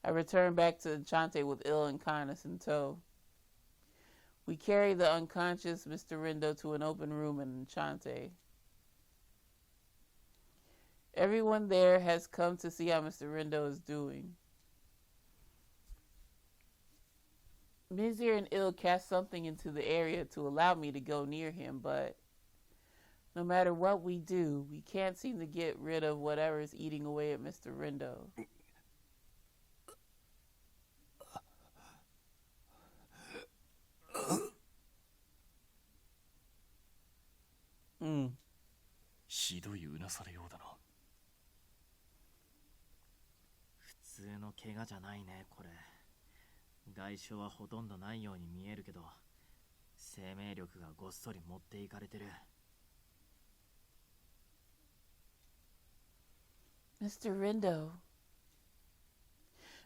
I return back to Enchante with ill and kindness in tow. We carry the unconscious Mr. Rindo to an open room in Enchante. Everyone there has come to see how Mr. Rindo is doing. Mizir and Ill cast something into the area to allow me to go near him, but no matter what we do, we can't seem to get rid of whatever is eating away at Mr. Rindo. Mm. ひどいうなされようだな。普通の怪我じゃないね、これ。外傷はほとんどないように見えるけど、生命力がごっそり持っていかれてる。Mr. Rindo.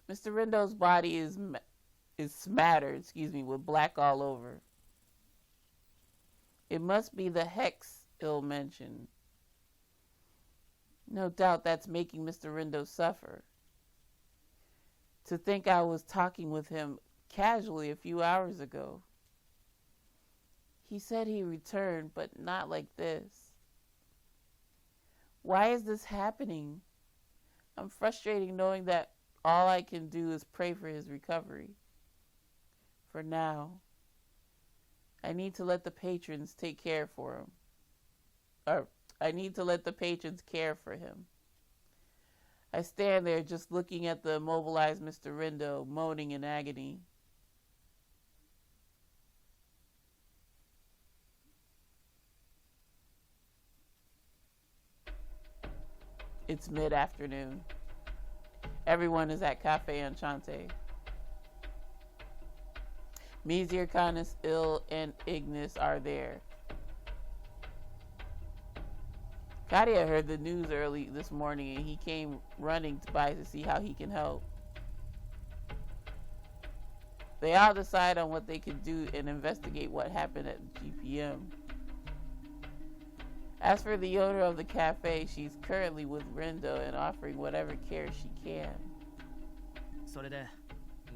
Mr. Rindo's body is smattered, with black all over. It must be the hex Ill mentioned. No doubt that's making Mr. Rindo suffer. To think I was talking with him casually a few hours ago. He said he returned, but not like this. Why is this happening? I'm frustrated knowing that all I can do is pray for his recovery. For now. I need to let the patrons take care for him. Or, I need to let the patrons care for him. I stand there just looking at the immobilized Mr. Rindo, moaning in agony. It's mid-afternoon. Everyone is at Cafe Enchante. Mizir, Canis, Ill, and Ignis are there. Kadia heard the news early this morning and he came running by to see how he can help. They all decide on what they can do and investigate what happened at GPM. As for the owner of the cafe, she's currently with Rindo and offering whatever care she can. それで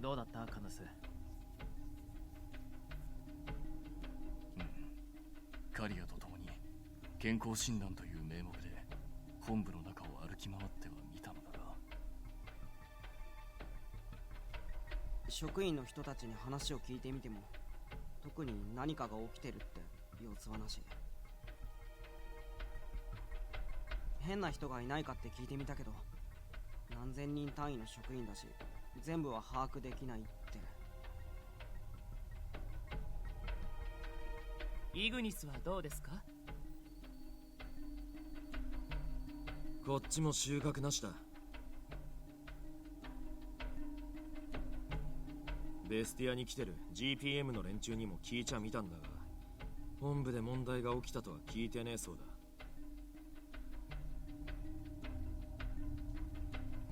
どうだったカヌス？カリアと共に健康診断という名目で本部の中を歩き回ってはみたのだが、職員の人たちに話を聞いてみても特に何かが起きてるって様子はなし。変な人がいないかって聞いてみたけど、何千人単位の職員だし全部は把握できないって。イグニスはどうですか？こっちも収穫なしだ。ベスティアに来てる GPM の連中にも聞いちゃみたんだが、本部で問題が起きたとは聞いてねえそうだ。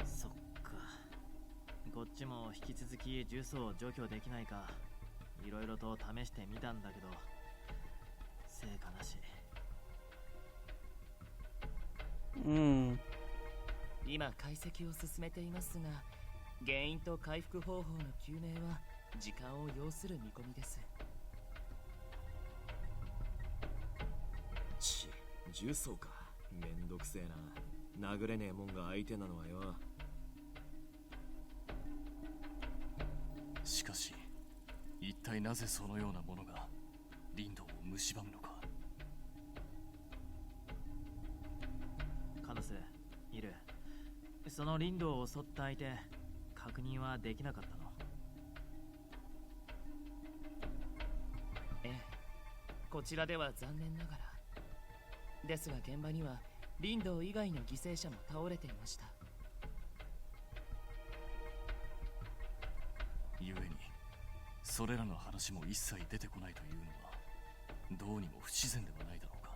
そっか。こっちも引き続き重曹を除去できないかいろいろと試してみたんだけど成果なし。今解析を進めていますが、原因と回復方法の究明は時間を要する見込みです。重曹か。めんどくせえな。殴れねえもんが相手なのはよ。しかし一体なぜそのようなものがリンドを蝕むのか。カヌスいる。そのリンドを襲った相手確認はできなかったの？ええ、こちらでは残念ながら。ですが現場にはリンド以外の犠牲者も倒れていました。故にそれらの話も一切出てこないというのはどうにも不自然ではないだろうか。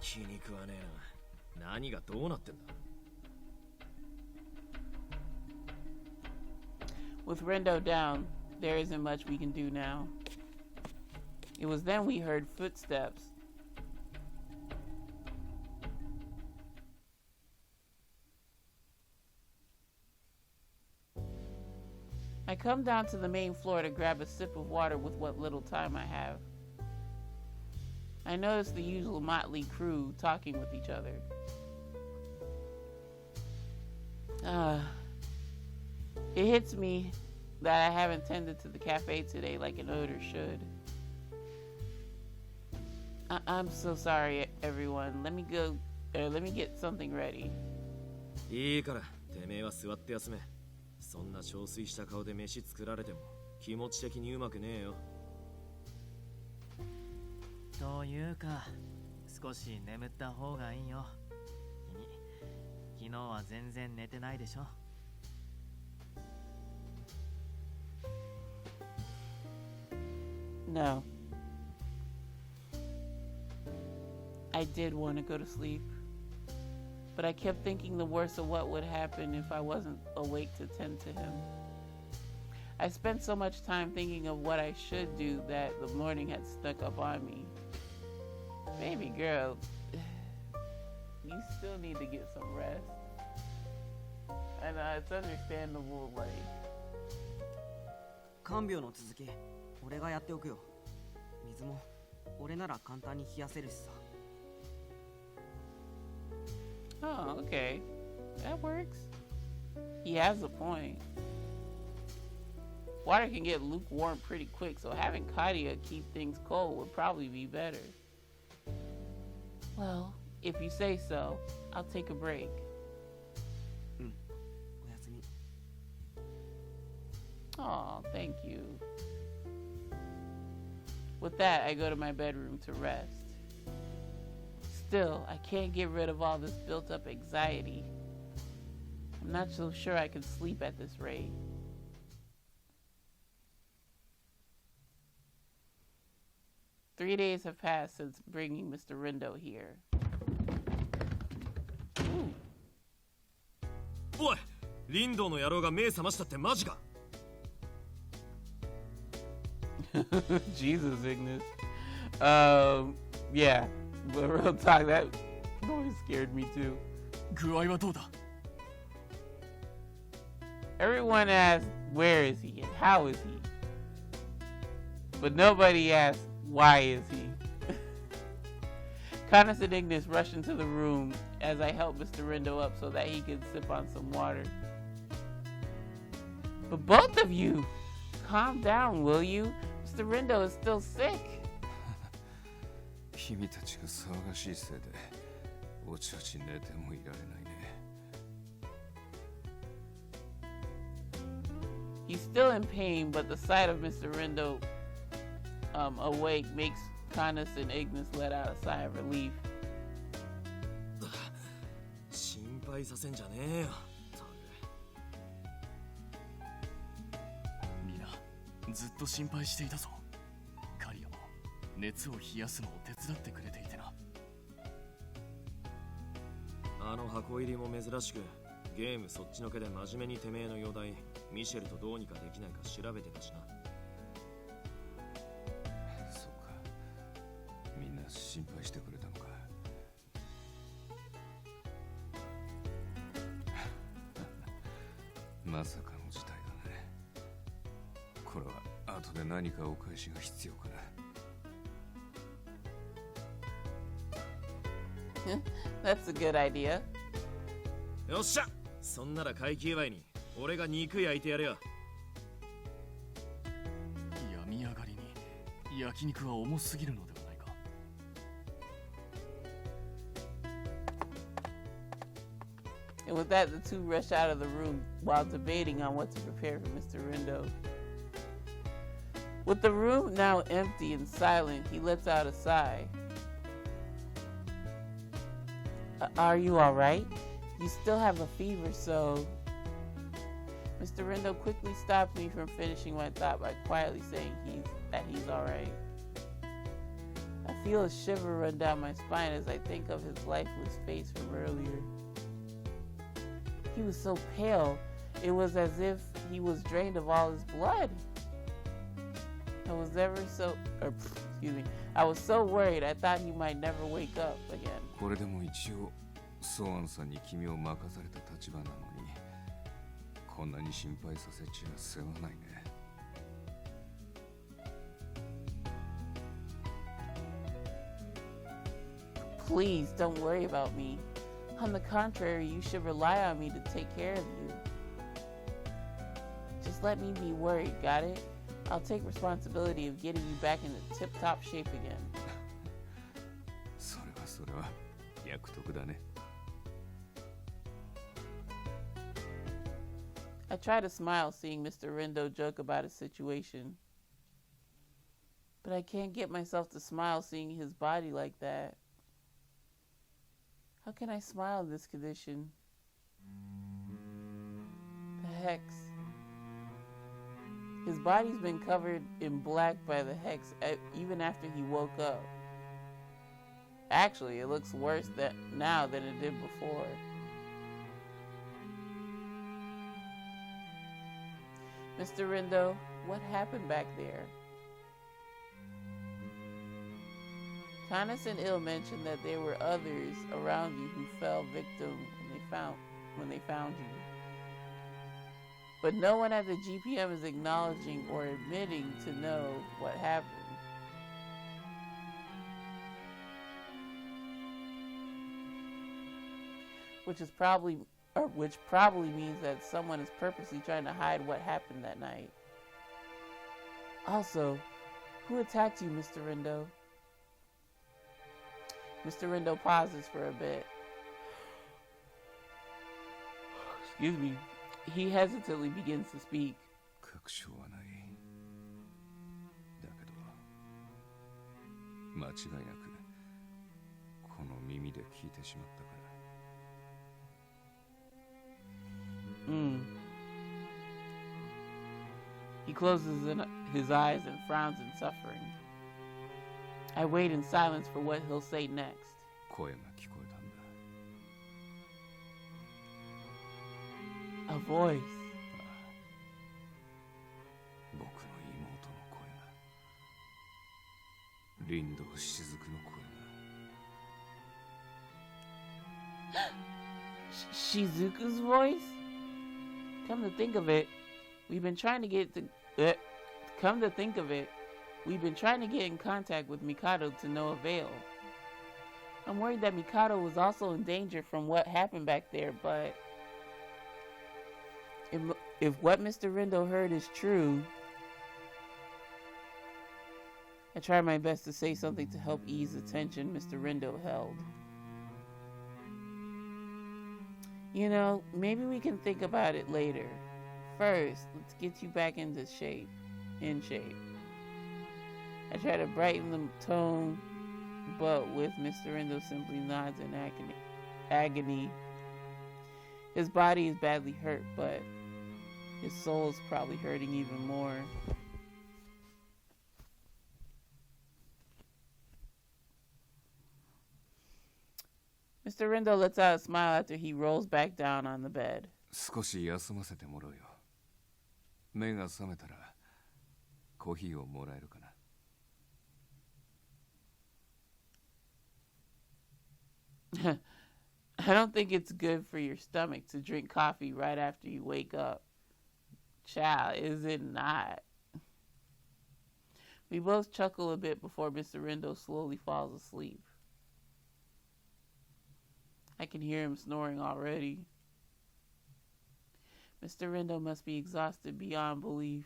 気に食わねえな。何がどうなってんだ。With Rindo down, there isn't much we can do now. It was then we heard footsteps. I come down to the main floor to grab a sip of water with what little time I have. I notice the usual motley crew talking with each other. It hits me that I haven't tended to the cafe today like an odor should. I'm so sorry, everyone. Let me get something ready. いいから、てめえは座って休め。そんな憔悴した顔で飯作られても気持ち的にうまくねえよ。というか、少し眠った方がいいよ。君、昨日は全然寝てないでしょ。No. I did want to go to sleep, but I kept thinking the worst of what would happen if I wasn't awake to tend to him. I spent so much time thinking of what I should do that the morning had snuck up on me. Baby girl, you still need to get some rest. And it's understandable, like... 看病の続き、俺がやっておくよ。水も俺なら簡単に冷やせるしさ。Oh, okay. That works. He has a point. Water can get lukewarm pretty quick, so having Kadia keep things cold would probably be better. Well, if you say so, I'll take a break. おやすみ。Oh, thank you. With that, I go to my bedroom to rest. Still, I can't get rid of all this built-up anxiety. I'm not so sure I can sleep at this rate. Three days have passed since bringing Mr. Rindo here. Ooh. おい、リンドウの野郎が目覚ましたってマジか。Jesus, Ignis. Yeah, but real talk, that noise scared me too. 具合はどうだ？ Everyone asks, where is he and how is he? But nobody asks, why is he? Canis and Ignis rush into the room as I help Mr. Rindo up so that he can sip on some water. But both of you, calm down, will you? Mr. Rindo is still sick. 君たちが騒がしいせいでおちおち寝てもいられないね。 He's still in pain, but the sight of Mr. Rindo awake makes Canis and Ignis let out a sigh of relief. 心配させんじゃねえよ。みんなずっと心配していたぞ。カリアも熱を冷やすのを手伝ってくれていてな。あの箱入りも珍しく、ゲームそっちのけで真面目にてめえの容体、ミシェルとどうにかできないか調べてたしな。そうか、みんな心配してくれたのか。まさかの事態だね。これは後で何かお返しが必要かな。That's a good idea. よっしゃ、そんなら会計祝いに俺が肉焼いてやるよ。病み上がりに焼肉は重すぎるのではないか。And with that, the two rush out of the room while debating on what to prepare for Mr. Rindo. With the room now empty and silent, he lets out a sigh. Are you all right? You still have a fever, so... Mr. Rindo quickly stopped me from finishing my thought by quietly saying that he's all right. I feel a shiver run down my spine as I think of his lifeless face from earlier. He was so pale, it was as if he was drained of all his blood. I was so worried I thought he might never wake up again. これでも一応ソーアンさんに君を任された立場なのに、こんなに心配させちゃ世話ないね。Please don't worry about me. On the contrary, you should rely on me to take care of you. Just let me be worried, got it? I'll take responsibility of getting you back into tip-top shape again. それは約束だね。I try to smile seeing Mr. Rindo joke about his situation. But I can't get myself to smile seeing his body like that. How can I smile in this condition? The hex. His body's been covered in black by the hex even after he woke up. Actually, it looks worse now than it did before. Mr. Rindo, what happened back there? Canis and Il mentioned that there were others around you who fell victim when they found you. But no one at the GPM is acknowledging or admitting to know what happened. Which probably means that someone is purposely trying to hide what happened that night. Also, who attacked you, Mr. Rindo? Mr. Rindo pauses for a bit. Excuse me. He hesitantly begins to speak. 確証はない。だけど間違いなくこの耳で聞いてしまったから。He closes his eyes and frowns in suffering. I wait in silence for what he'll say next. 声が聞こえたんだ。 A voice. 僕の妹の声が。リンドウ雫の声が。Shizuku's voice? Come to think of it, we've been trying to get in contact with Mikado to no avail. I'm worried that Mikado was also in danger from what happened back there, but if what Mr. Rindo heard is true, I try my best to say something to help ease the tension Mr. Rindo held. You know, maybe we can think about it later. First, let's get you back in shape. I try to brighten the tone, but with Mr. Rindo simply nods in agony. His body is badly hurt, but his soul is probably hurting even more. Mr. Rindo lets out a smile after he rolls back down on the bed. 少し休ませてもらうよ。目が覚めたらコーヒーをもらえるかな。I don't think it's good for your stomach to drink coffee right after you wake up. Child, is it not? We both chuckle a bit before Mr. Rindo slowly falls asleep. I can hear him snoring already. Mr. Rindo must be exhausted beyond belief.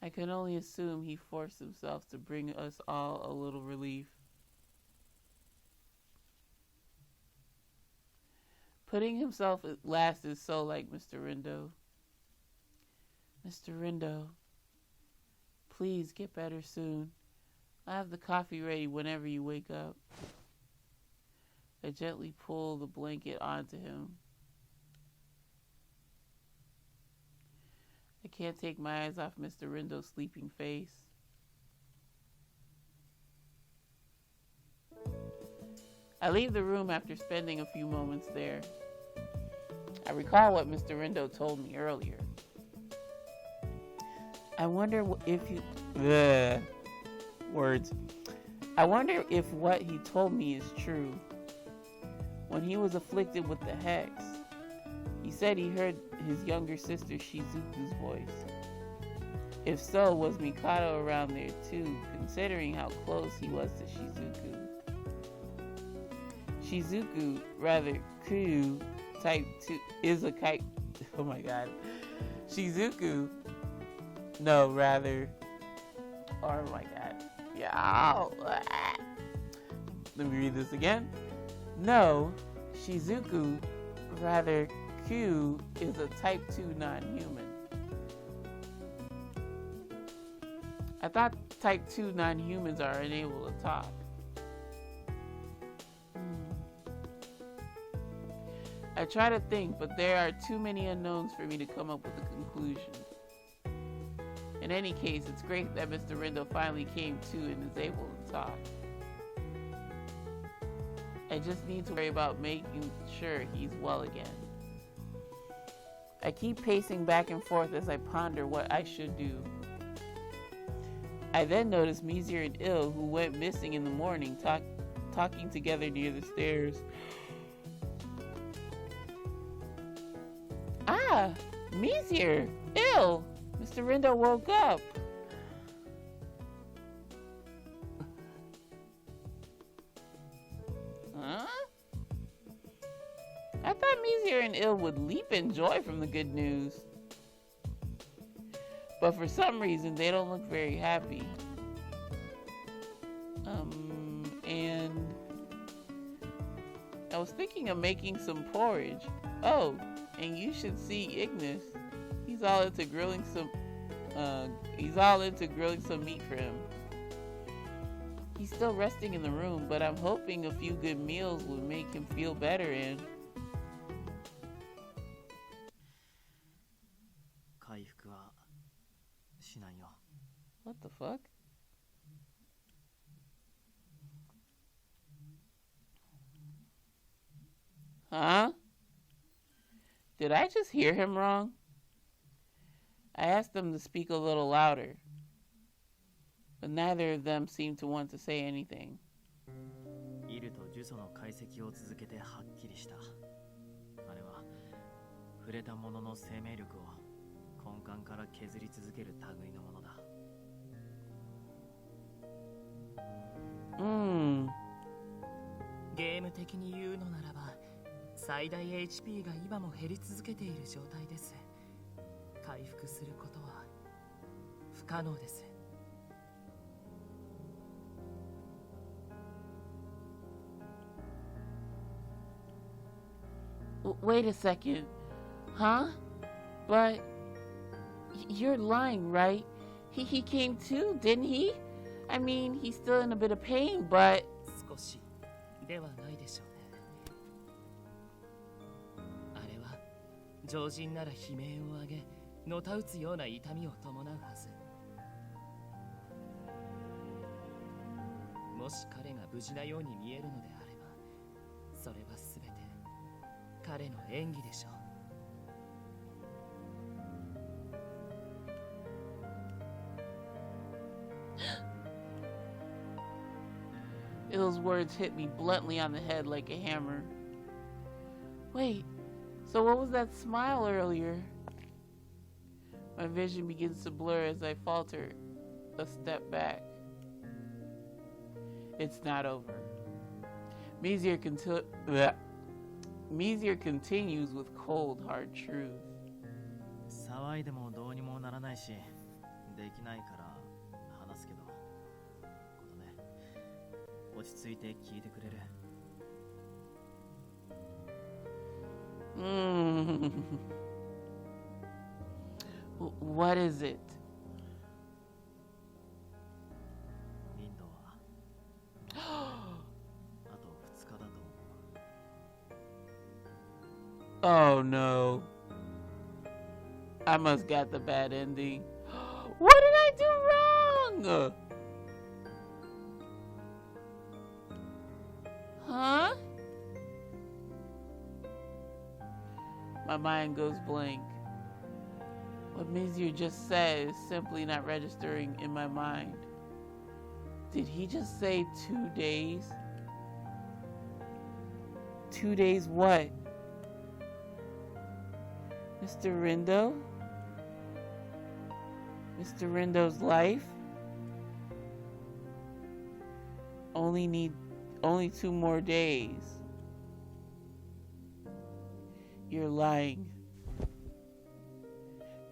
I can only assume he forced himself to bring us all a little relief. Putting himself at last is so like Mr. Rindo. Mr. Rindo, please get better soon. I'll have the coffee ready whenever you wake up. I gently pull the blanket onto him. I can't take my eyes off Mr. Rindo's sleeping face. I leave the room after spending a few moments there. I recall what Mr. Rindo told me earlier. I wonder if I wonder if what he told me is true. When he was afflicted with the hex, He said he heard his younger sister Shizuku's voice. If so, was Mikado around there too, considering how close he was to Shizuku? Shizuku, rather Kyu, type 2, is a kite. Oh my god. Shizuku, no, rather. Oh my god. Yeah. Let me read this again. No, Shizuku, rather Kyu, is a type 2 non-human. I thought type 2 non-humans are unable to talk. I try to think, but there are too many unknowns for me to come up with a conclusion. In any case, it's great that Mr. Rindo finally came to and is able to talk. I just need to worry about making sure he's well again. I keep pacing back and forth as I ponder what I should do. I then notice Mizir and Il, who went missing in the morning, talking together near the stairs. Ah, Mizir, Il, Mr. Rindo woke up. Huh? I thought Mizir and Il would leap in joy from the good news. But for some reason, they don't look very happy. And I was thinking of making some porridge. Oh, and you should see Ignis. He's all into grilling some meat for him. He's still resting in the room, but I'm hoping a few good meals will make him feel better and what the fuck? Huh? Did I just hear him wrong? I asked them to speak a little louder, but neither of them seemed to want to say anything. イルとジュソの解析を続けてはっきりした。あれは触れたものの生命力を根幹から削り続ける類のものだ。ゲーム的に言うのならば、最大 HP が今も減り続けている状態です。回復することは不可能です。Wait a second. Huh? But you're lying, right? He came too, didn't he? I mean, he's still in a bit of pain, but 少しではないでしょうね。あれは常人なら悲鳴を上げ、のたうつような痛みを伴うはず。もし彼が無事なように見えるのであれば、それは全て彼の演技でしょう。Ill's words hit me bluntly on the head like a hammer. Wait, so what was that smile earlier? My vision begins to blur as I falter a step back. It's not over. Mizir continues with cold, hard truth. 騒いでもどうにもならないし、できないから話すけど、ことね、落ち着いて聞いてくれる。What is it? リンドはあと2日だと思う。Oh no. I must got the bad ending. What did I do wrong? Huh? My mind goes blank. What Mizir just said is simply not registering in my mind. Did he just say 2 days? 2 days what? Mr. Rindo? Mr. Rindo's life? Only 2 more days. You're lying.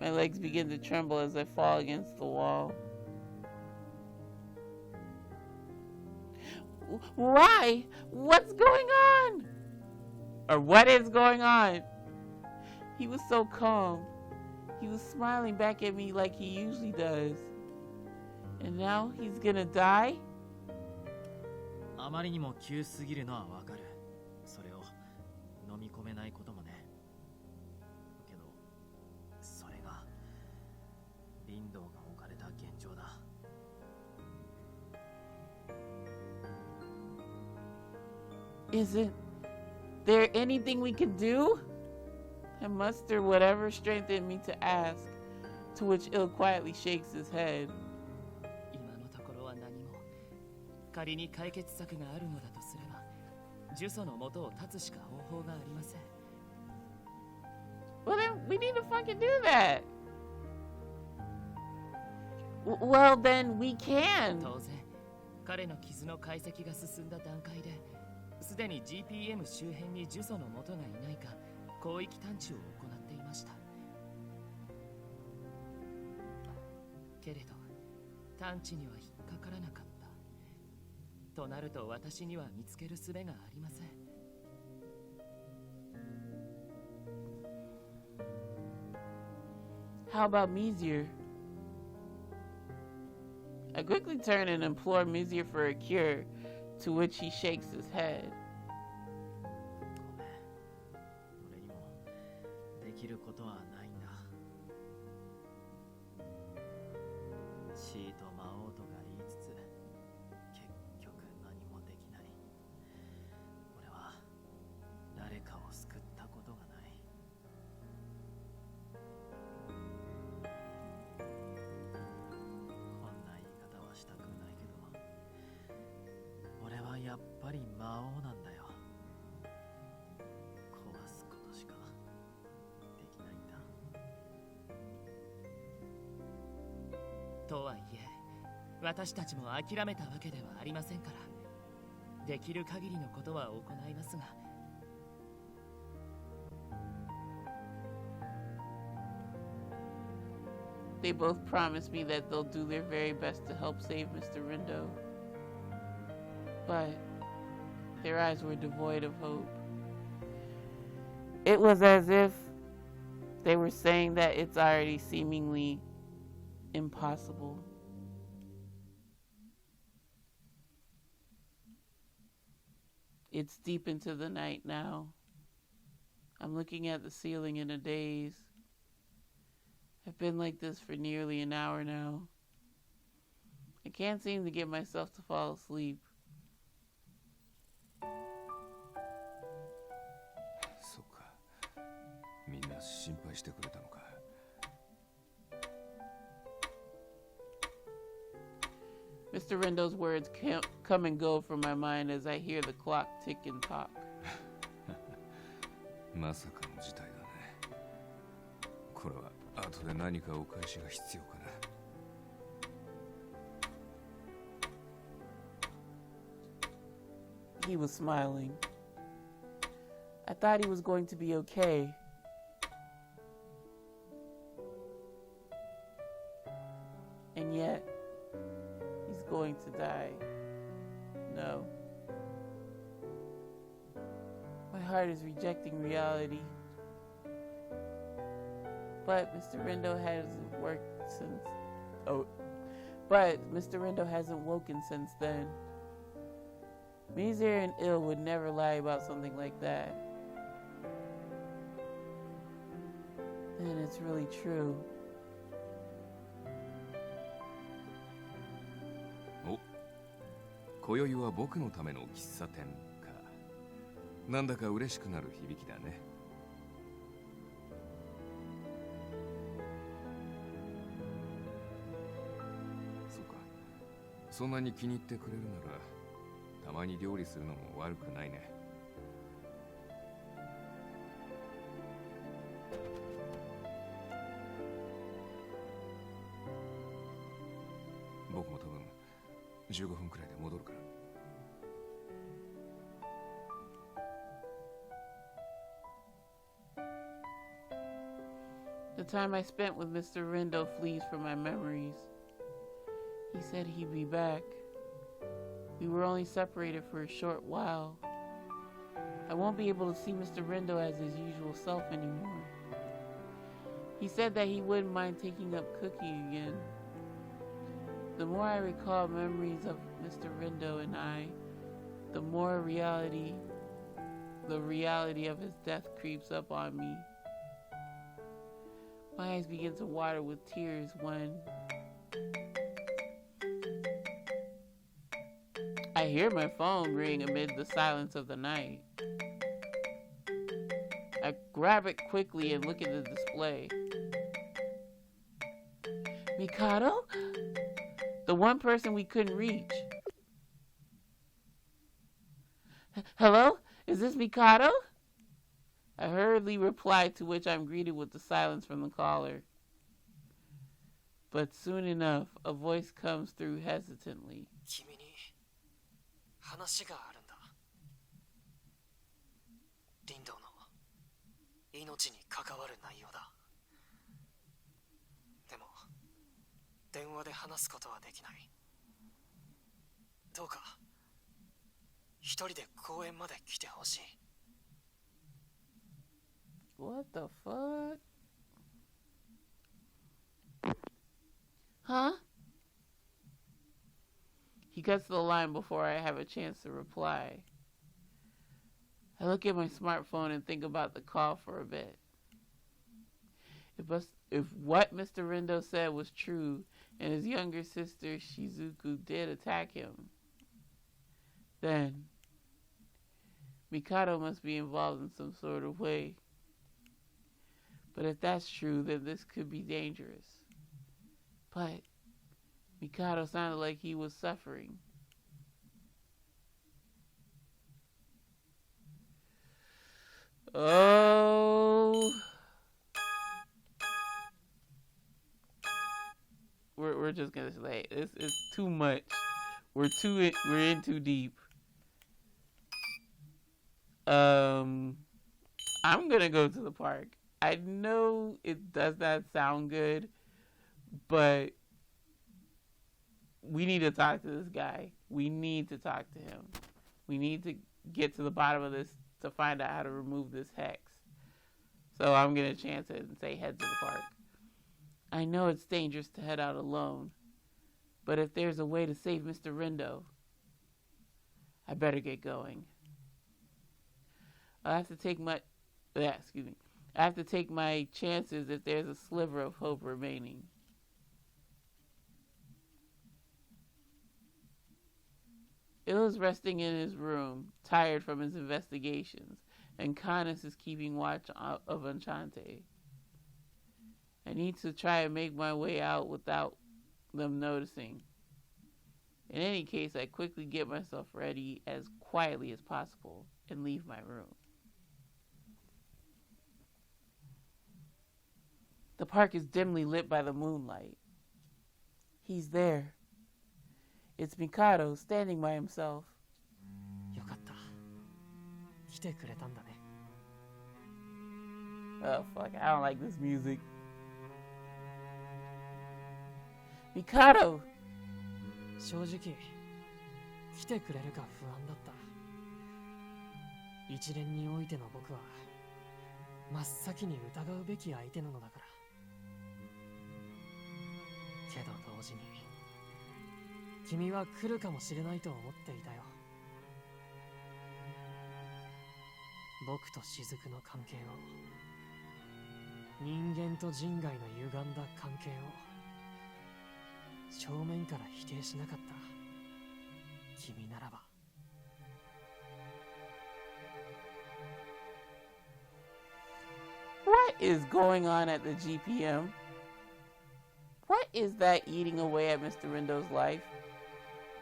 My legs begin to tremble as I fall against the wall. Why? What's going on? Or what is going on? He was so calm. He was smiling back at me like he usually does. And now he's gonna die? あまりにも急すぎるのはわかる。それを飲み込めないこともね。けど、それがリンドウが置かれた現状だ。Isn't there anything we can do? I muster whatever strength in me to ask, to which Ill quietly shakes his head. 今のところは何も。仮に解決策があるのだとすれば、呪詛の元を断つしか方法がありません。Well then, we need to fucking do that. Well then, we can. 当然、彼の傷の解析が進んだ段階で、すでに GPM 周辺に呪詛の元がいないか、広域探知を行っていました。けれど、探知には引っかからなかった。となると私には見つける術がありません。How about Mizir? I quickly turn and implore Mizir for a cure, to which he shakes his head. 俺にもできることはないんだ。地位と魔王とか言いつつ、結局何もできない。俺は誰かを救ったことがない。こんな言い方はしたくないけど、俺はやっぱり魔王なんだよ。壊すことしかできないんだ。とはいえ、私たちも諦めたわけではありませんから、できる限りのことは行いますが。They both promise me that they'll do their very best to help save Mr. Rindo. But their eyes were devoid of hope. It was as if they were saying that it's already seemingly impossible. It's deep into the night now. I'm looking at the ceiling in a daze. I've been like this for nearly an hour now. I can't seem to get myself to fall asleep. そうか。みんな心配してくれたのか。Mr. Rindo's words come and go from my mind as I hear the clock tick and talk. まさかの事態だね。これは後で何かお返しが必要かな。He was smiling. I thought he was going to be okay. And yet, he's going to die. No. My heart is rejecting reality. But Mr. Rindo hasn't woken since then. Mizir and Ill would never lie about something like that. Then it's really true. お、今宵は僕のための喫茶店か。なんだか嬉しくなる響きだね。そうか。そんなに気に入ってくれるなら、たまに料理するのも悪くないね。僕も多分15分くらいで戻るから。The time I spent with Mr. Rindo flees from my memories. He said he'd be back. We were only separated for a short while. I won't be able to see Mr. Rindo as his usual self anymore. He said that he wouldn't mind taking up cooking again. The more I recall memories of Mr. Rindo and I, the more the reality of his death creeps up on me. My eyes begin to water with tears when I hear my phone ring amid the silence of the night. I grab it quickly and look at the display. Mikado? The one person we couldn't reach. Hello? Is this Mikado? I hurriedly reply, to which I'm greeted with the silence from the caller. But soon enough, a voice comes through hesitantly. 君に話があるんだ。リンドの命に関わる内容だ。でも電話で話すことはできない。どうか一人で公園まで来てほしい。What the fuck? Huh? He cuts the line before I have a chance to reply. I look at my smartphone and think about the call for a bit. If what Mr. Rindo said was true, and his younger sister Shizuku did attack him, then Mikado must be involved in some sort of way. But if that's true, then this could be dangerous. But Mikado sounded like he was suffering. Oh, we're just gonna say it's too much. We're in too deep. I'm gonna go to the park. I know it does not sound good, but we need to talk to this guy. We need to talk to him. We need to get to the bottom of this to find out how to remove this hex. So I'm going to chance it and say head to the park. I know it's dangerous to head out alone, but if there's a way to save Mr. Rindo, I better get going. I have to take my chances if there's a sliver of hope remaining. Il is resting in his room, tired from his investigations, and Canis is keeping watch of Enchante. I need to try and make my way out without them noticing. In any case, I quickly get myself ready as quietly as possible and leave my room. The park is dimly lit by the moonlight. He's there. It's Mikado standing by himself. よかった。来てくれたんだね。Oh fuck, I don't like this music. Mikado! 正直、来てくれるか不安だった。一連においての僕は、真っ先に疑うべき相手なのだから。けど同時に、君は来るかもしれないと思っていたよ。僕と雫の関係を、人間と人外の歪んだ関係を、正面から否定しなかった君ならば。What is going on at the GPM? What is that eating away at Mr. Rindo's life?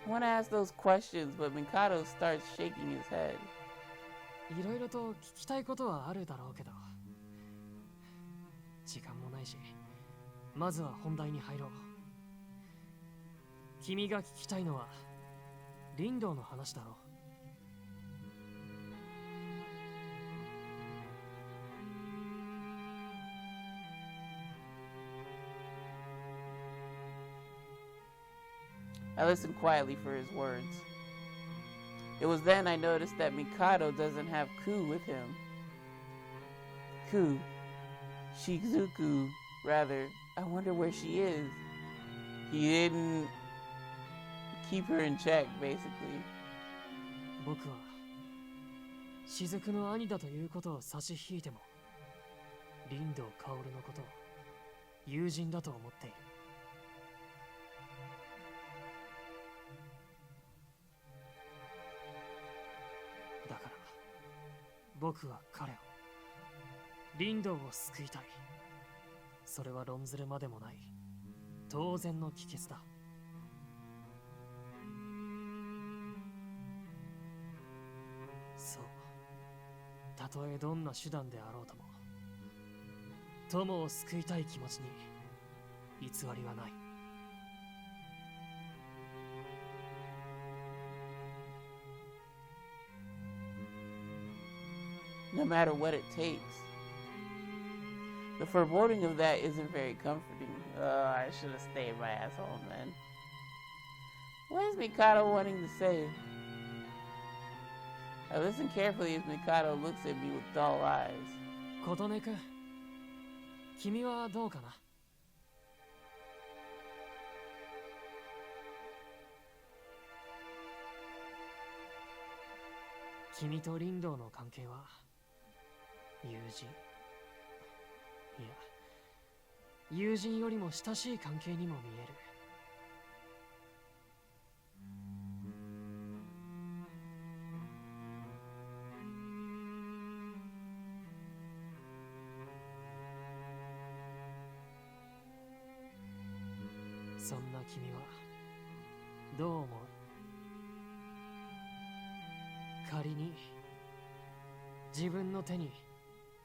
I want to ask those questions, but Mikado starts shaking his head. いろいろと聞きたいことはあるだろうけど、時間もないし、まずは本題に入ろう。君が聞きたいのは林道の話だろう。I listened quietly for his words. It was then I noticed that Mikado doesn't have Ku with him. Ku. Shizuku, rather. I wonder where she is. He didn't keep her in check, basically. 僕は雫の兄だということを差し引いても林道薫のことを友人だと思っている。だから僕は彼を林道を救いたい。それは論ずるまでもない当然の帰結だ。そう、たとえどんな手段であろうとも友を救いたい気持ちに偽りはない。No matter what it takes. The foreboding of that isn't very comforting. I should have stayed my ass home then. What is Mikado wanting to say? I listen carefully as Mikado looks at me with dull eyes. 琴音くん、君はどうかな？君と林道の関係は友人、いや友人よりも親しい関係にも見える。そんな君はどう思う？仮に自分の手に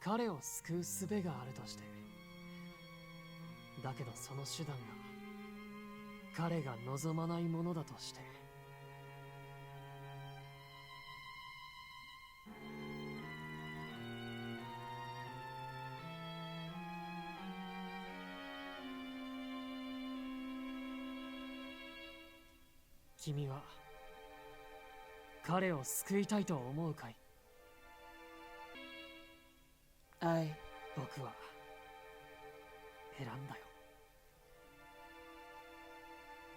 彼を救う術があるとして、だけどその手段が彼が望まないものだとして、君は彼を救いたいと思うかい？僕は選んだよ。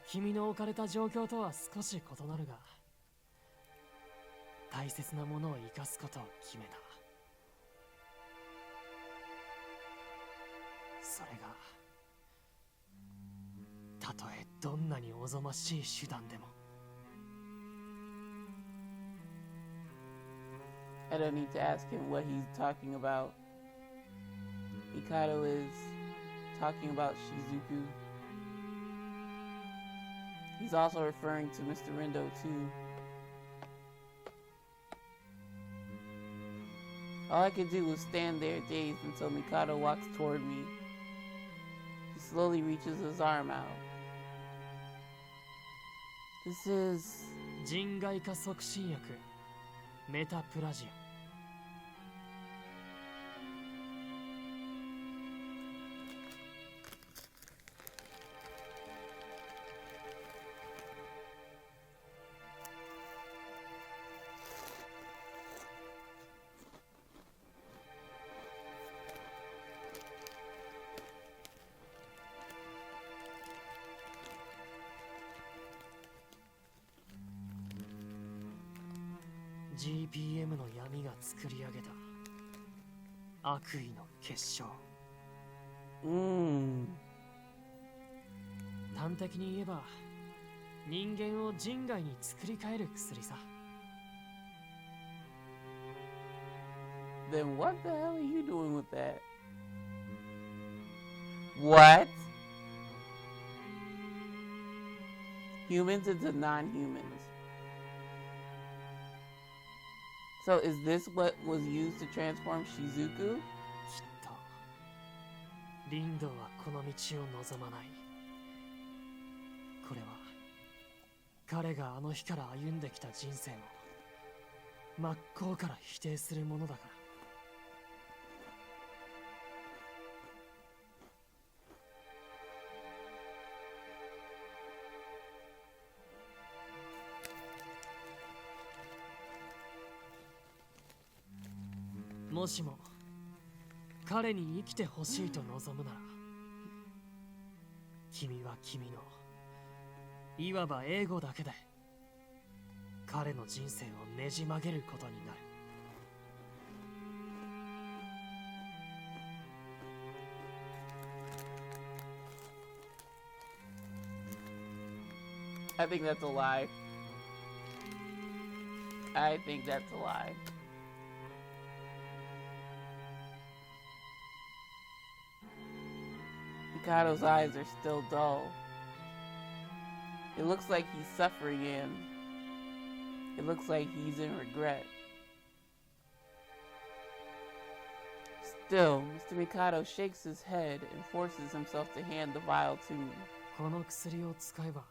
君の置かれた状況とは少し異なるが、大切なものを生かすことを決めた。それがたとえどんなにおぞましい手段でも。I don't need to ask him what he's talking about. Mikado is talking about Shizuku. He's also referring to Mr. Rindo too. All I could do was stand there dazed until Mikado walks toward me. He slowly reaches his arm out. This is... 人外化促進薬メタプラジア。GPM の闇が作り上げた悪意の結晶。端的に言えば人間を人外に作り変える薬さ。Then what the hell are you doing with that? What? Humans into non-humans. So is this what was used to transform Shizuku? きっと林道はこの道を望まない。これは彼があの日から歩んできた人生を真っ向から否定するものだから。もしも彼に生きてほしいと望むなら、君は君のいわばエゴだけで彼の人生をねじ曲げることになる。I think that's a lie. I think that's a lie. Mikado's eyes are still dull. It looks like he's suffering and it looks like he's in regret. Still, Mr. Mikado shakes his head and forces himself to hand the vial to me. この薬を使えば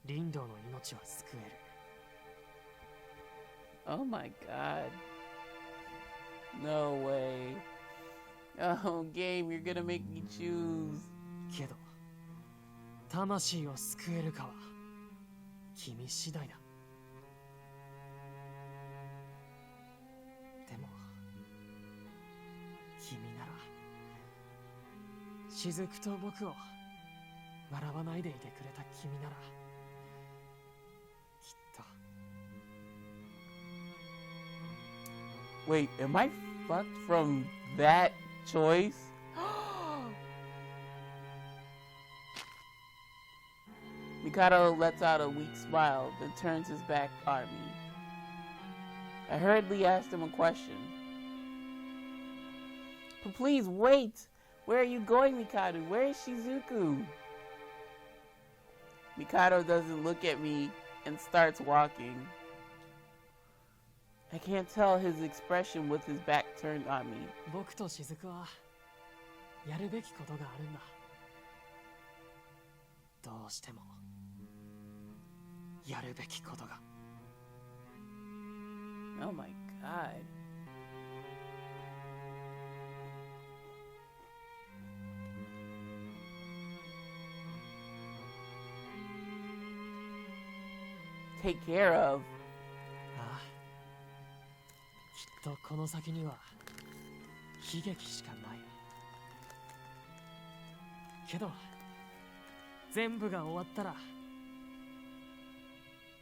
リンドの命は救える。 Oh my god. No way. Oh, game, you're gonna make me choose. けど魂を救えるかは君次第だ。でも君なら雫と僕を笑わないでいてくれた君ならきっと。 Wait, am I fucked from that choice? Mikado lets out a weak smile, then turns his back on me. I hurriedly asked him a question. But please wait! Where are you going, Mikado? Where is Shizuku? Mikado doesn't look at me and starts walking. I can't tell his expression with his back turned on me. 僕と雫はやるべきことがあるんだ。どうしてもやるべきことが。 Oh my god. Take care of. ああ、きっとこの先には悲劇しかない。けど全部が終わったら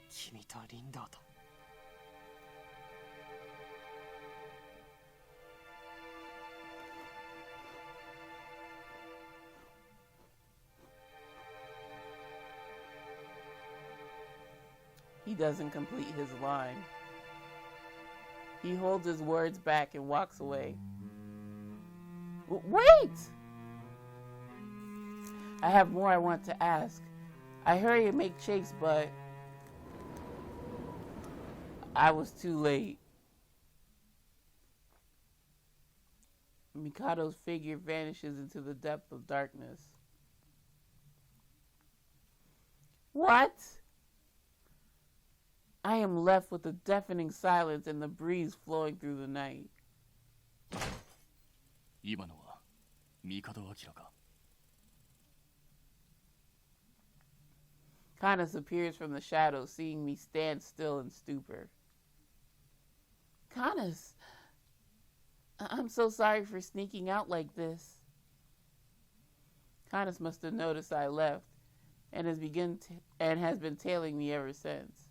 君とリンドウと。 He doesn't complete his line. He holds his words back and walks away. Wait! I have more I want to ask. I hurry and make chase, but I was too late. Mikado's figure vanishes into the depth of darkness. What? I am left with a deafening silence and the breeze flowing through the night. 今のは帝明か。 Canis appears from the shadows, seeing me stand still in stupor. Canis, I'm so sorry for sneaking out like this. Canis must have noticed I left and has been tailing me ever since.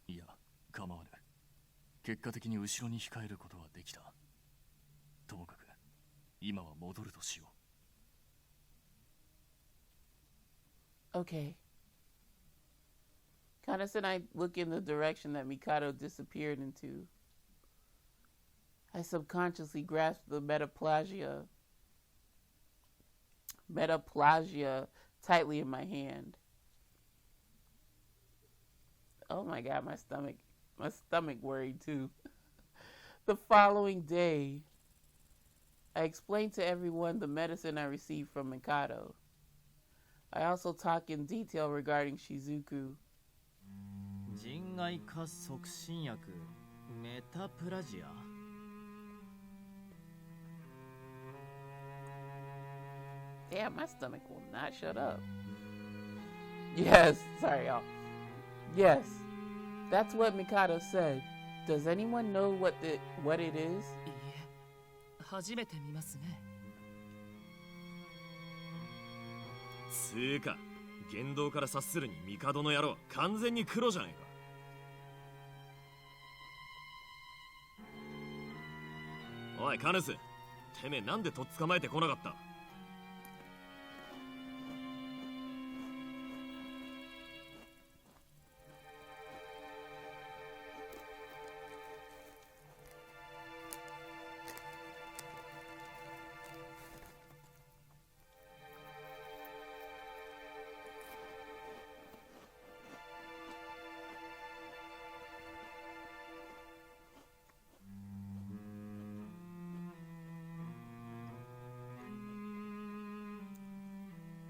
いや、構わぬ。結果的に後ろに控えることはできた。ともかく、今は戻るとしよう。 Okay. Canis and I look in the direction that Mikado disappeared into. I subconsciously grasp the metaplasia tightly in my hand. Oh my god, my stomach worried too. The following day, I explained to everyone the medicine I received from Mikado. I also talk in detail regarding Shizuku. 人外化促進薬メタプラジア Damn, my stomach will not shut up. Yes, sorry y'all. Yes, that's what Mikado said. Does anyone know what it is? いいえ、初めて見ますね。つーか、言動から察するに帝の野郎完全に黒じゃねえか。おいカヌス、てめえなんでとっ捕まえてこなかった？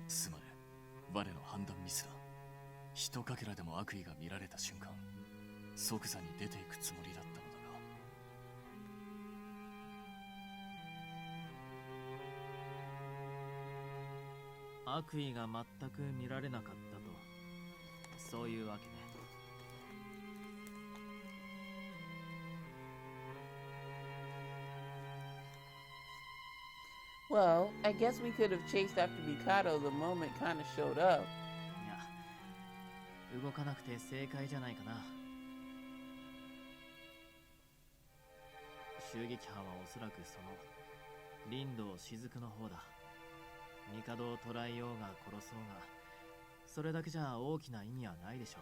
すまね、我の判断ミスだ。ひとかけらでも悪意が見られた瞬間、即座に出ていくつもりだったのだが。悪意が全く見られなかったと、そういうわけね。Well, I guess we could have chased after Mikado the moment kind of showed up. いや、動かなくて正解じゃないかな。襲撃犯はおそらくその林道雫の方だ。帝を捕らえようが殺そうが、それだけじゃ大きな意味はないでしょう。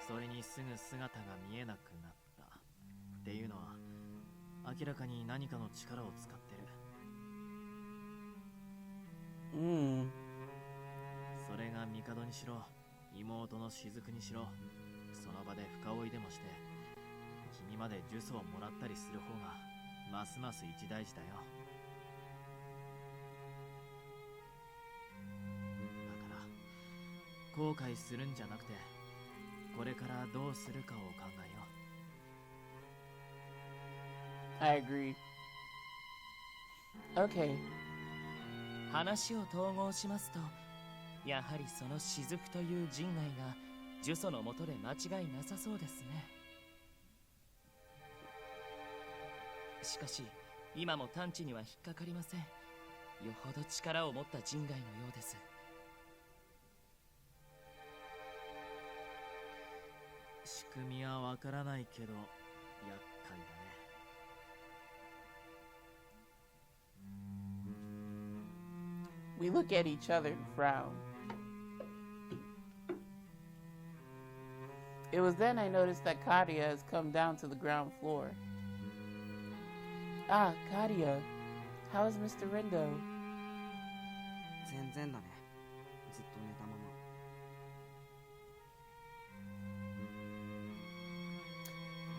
それにすぐ姿が見えなくなったっていうのは、明らかに何かの力を使ってる。それが帝にしろ、妹の雫にしろ、その場で深追いでもして、君まで呪詛をもらったりする方がますます一大事だよ。だから後悔するんじゃなくて、これからどうするかを考えよう。I agree. Okay. 話を統合しますと、やはりその雫という人外が呪詛のもとで間違いなさそうですね。しかし今も探知には引っかかりません。よほど力を持った人外のようです。仕組みはわからないけど厄介だね。We look at each other and frown. It was then I noticed that Kadia has come down to the ground floor. Ah, Kadia. How is Mr. Rindo? 全然だね。ずっと寝たま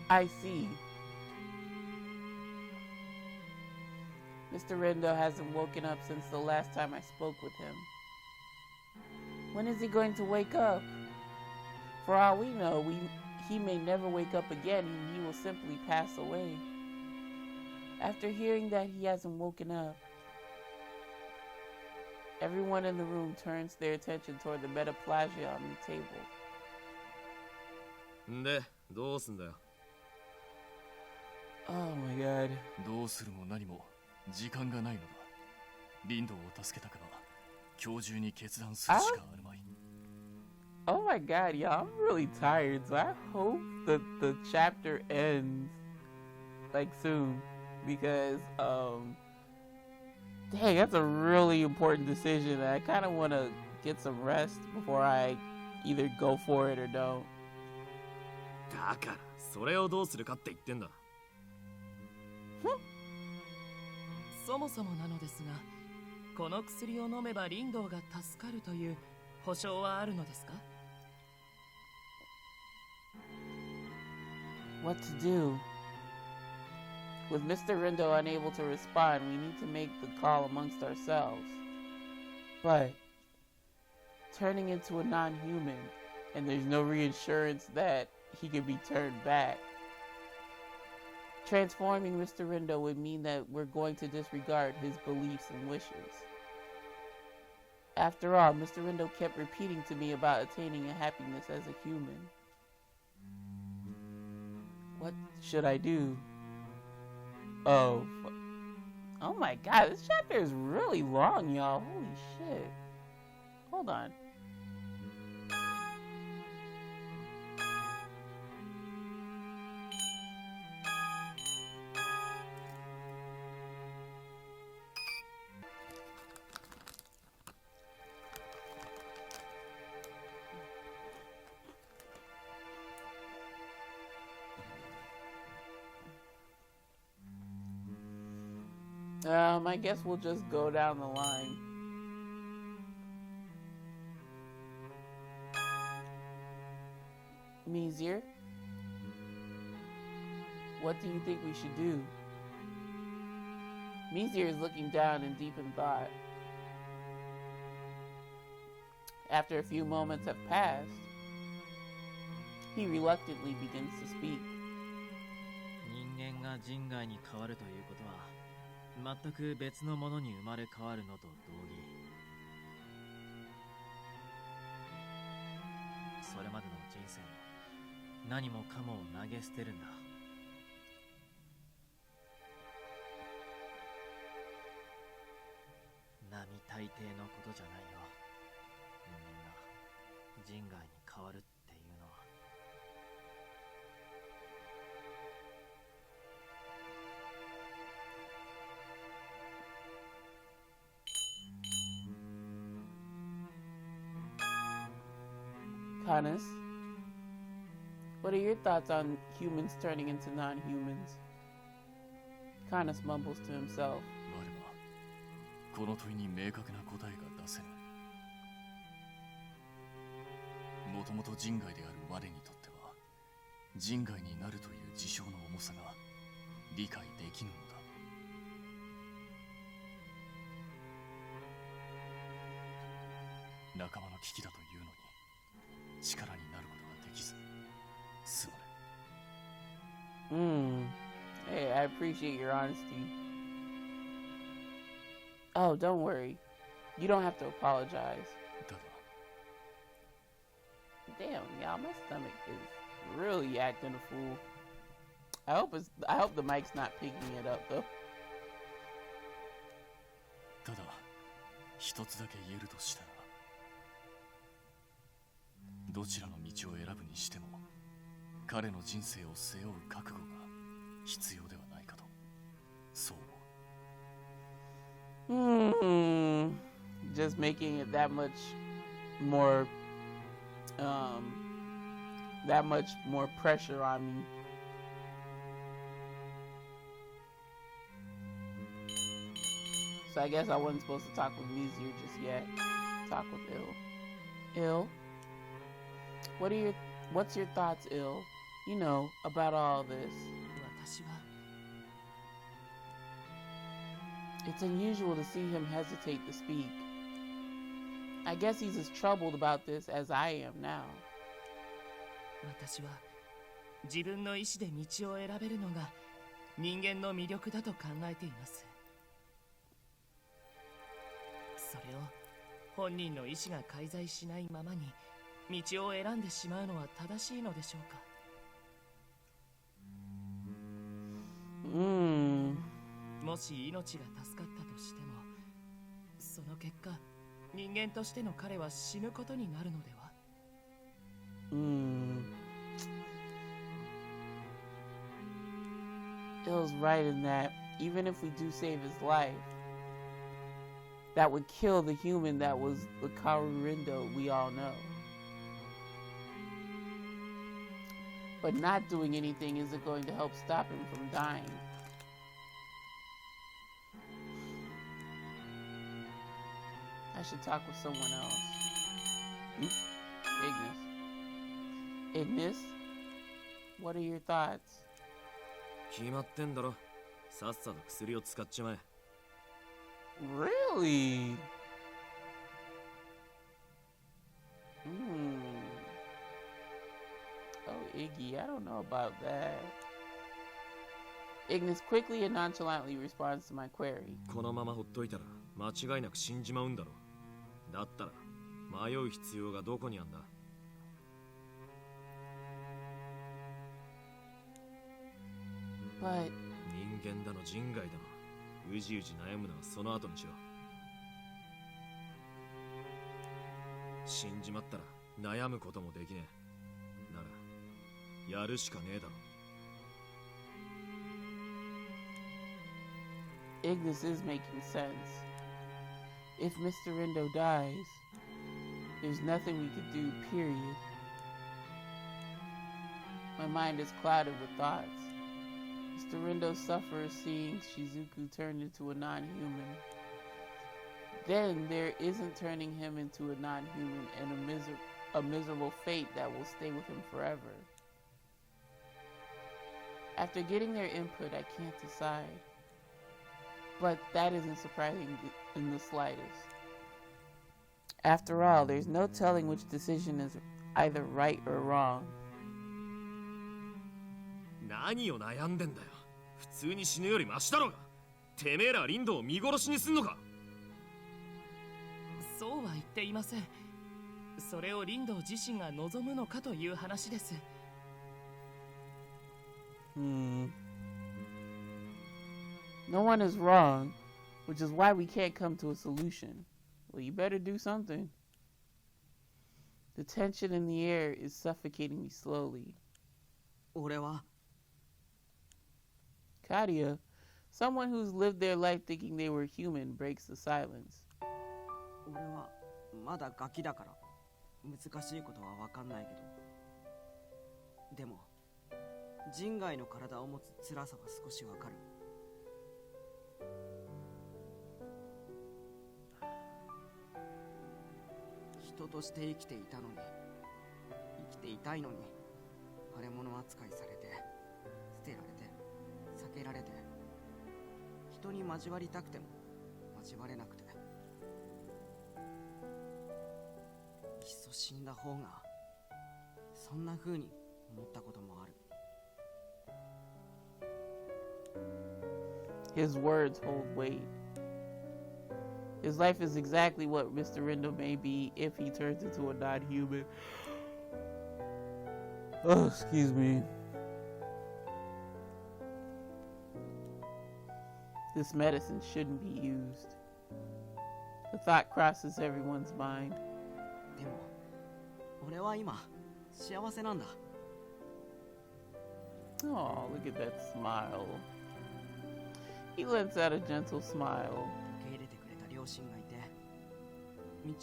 ま。I see. Mr. Rindo hasn't woken up since the last time I spoke with him. When is he going to wake up? For all we know, he may never wake up again and he will simply pass away. After hearing that he hasn't woken up, everyone in the room turns their attention toward the metaplasia on the table. んで、どうすんだよ。Oh my god. どうするも何も時間がないのだ。リンドを助けたくば今日中に決断するしかあるまい。Oh my god, y'all, I'm really tired, so I hope that the chapter ends like soon because dang, that's a really important decision. I kind of want to get some rest before I either go for it or don't. だからそれをどうするかって言ってんだ。そもそもなのですが、この薬を飲めばリンドウが助かるという保証はあるのですか？ What to do? With Mr. Rindo unable to respond, we need to make the call amongst ourselves. But turning into a non-human, and there's no reassurance that he can be turned back. Transforming Mr. Rindo would mean that we're going to disregard his beliefs and wishes. After all, Mr. Rindo kept repeating to me about attaining a happiness as a human. What should I do? Oh my god, this chapter is really long, y'all. Holy shit. Hold on. I guess we'll just go down the line. Mizir, what do you think we should do? Mizir is looking down in deep in thought. After a few moments have passed, he reluctantly begins to speak. 人間が人外に変わるということは全く別のものに生まれ変わるのと同義。それまでの人生の何もかもを投げ捨てるんだ。並大抵のことじゃないよ。人間が人外に変わるっていうのは。Canis, what are your thoughts on humans turning into non-humans? Canis mumbles to himself. 我はこの問いに明確な答えが出せない。もともと人外である我にとっては人外になるという事象の重さが理解できぬのだ。仲間の危機だというのに力になることができずすまない。Hey, I appreciate your honesty. Oh, don't worry. You don't have to apologize. ただ Damn, y'all, my stomach is really acting a fool. I hope the mic's not picking it up though. ただ一つだけ言えるとしたら、どちらの道を選ぶにしても彼の人生を背負う覚悟が必要ではないかと、そう思う。Just making it that much more pressure on me. So I guess I wasn't supposed to talk with Mizir just yet. Talk with Ill. What's your thoughts, Ill? You know, about all this. 私は It's unusual to see him hesitate to speak. I guess he's as troubled about this as I am now. 私は自分の意志で道を選べるのが人間の魅力だと考えています。それを本人の意志が介在しないままに道を選んでしまうのは正しいのでしょうか。もし命が助かったとしても、その結果人間としての彼は死ぬことになるのでは。Ill's right in that even if we do save his life, that would kill the human that was the Rindo we all know. But not doing anything isn't going to help stop him from dying. I should talk with someone else. Ignis, what are your thoughts? 決まってんだろ。さっさと薬を使っちまえ。 Really? Oh, Iggy, I don't know about that. Ignis quickly and nonchalantly responds to my query. このままほっといたら間違いなく死んじまうんだろ。だったら迷う必要がどこにあんだ。 But 人間だの人外だの、うじうじ悩むのはその後にしろ。死んじまったら悩むこともできねえ。ならやるしかねえだろ。 Ignis is making sense. If Mr. Rindo dies, there's nothing we could do, period. My mind is clouded with thoughts. Mr. Rindo suffers seeing Shizuku turned into a non-human. Then there isn't turning him into a non-human and a miserable fate that will stay with him forever. After getting their input, I can't decide. But that isn't surprising in the slightest. After all, there's no telling which decision is either right or wrong. 何を悩んでんだよ。普通に死ぬよりマシだろうが。てめえらリンドを見殺しにすんのか。そうは言っていません。それをリンド自身が望むのかという話です。No one is wrong, which is why we can't come to a solution. Well, you better do something. The tension in the air is suffocating me slowly. 俺は Kadia, someone who's lived their life thinking they were human, breaks the silence. 俺はまだガキだから難しいことは分かんないけど、でも人外の体を持つ辛さは少し分かる。人として生きていたのに、生きていたいのに、腫れ物扱いされて、捨てられて、避けられて、人に交わりたくても交われなくて、いっそ死んだ方が、そんな風に思ったこともある。His words hold weight. His life is exactly what Mr. Rindo may be if he turns into a non-human. Oh, excuse me. This medicine shouldn't be used. The thought crosses everyone's mind. でも、俺は今、幸せなんだ。Oh, look at that smile. He lets out a gentle smile. 受け入れてくれた両親がいて、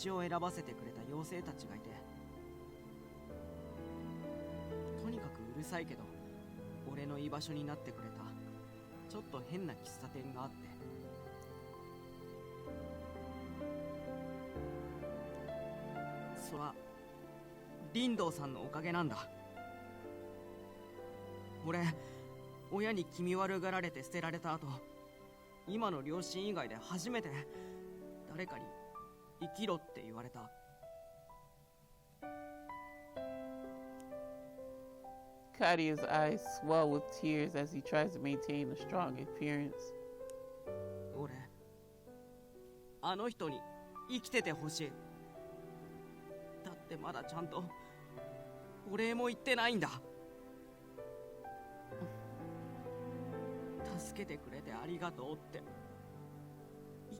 道を選ばせてくれた妖精たちがいて、とにかくうるさいけど、俺の居場所になってくれた、ちょっと変な喫茶店があって、それは林道さんのおかげなんだ。俺、親に気味悪がられて捨てられた後、今の両親以外で初めて誰かに生きろって言われた。Kadia's eyes swell with tears as he tries to maintain a strong appearance. 俺、あの人に生きててほしい。だってまだちゃんとお礼も言ってないんだ。助けてくれてありがとうって、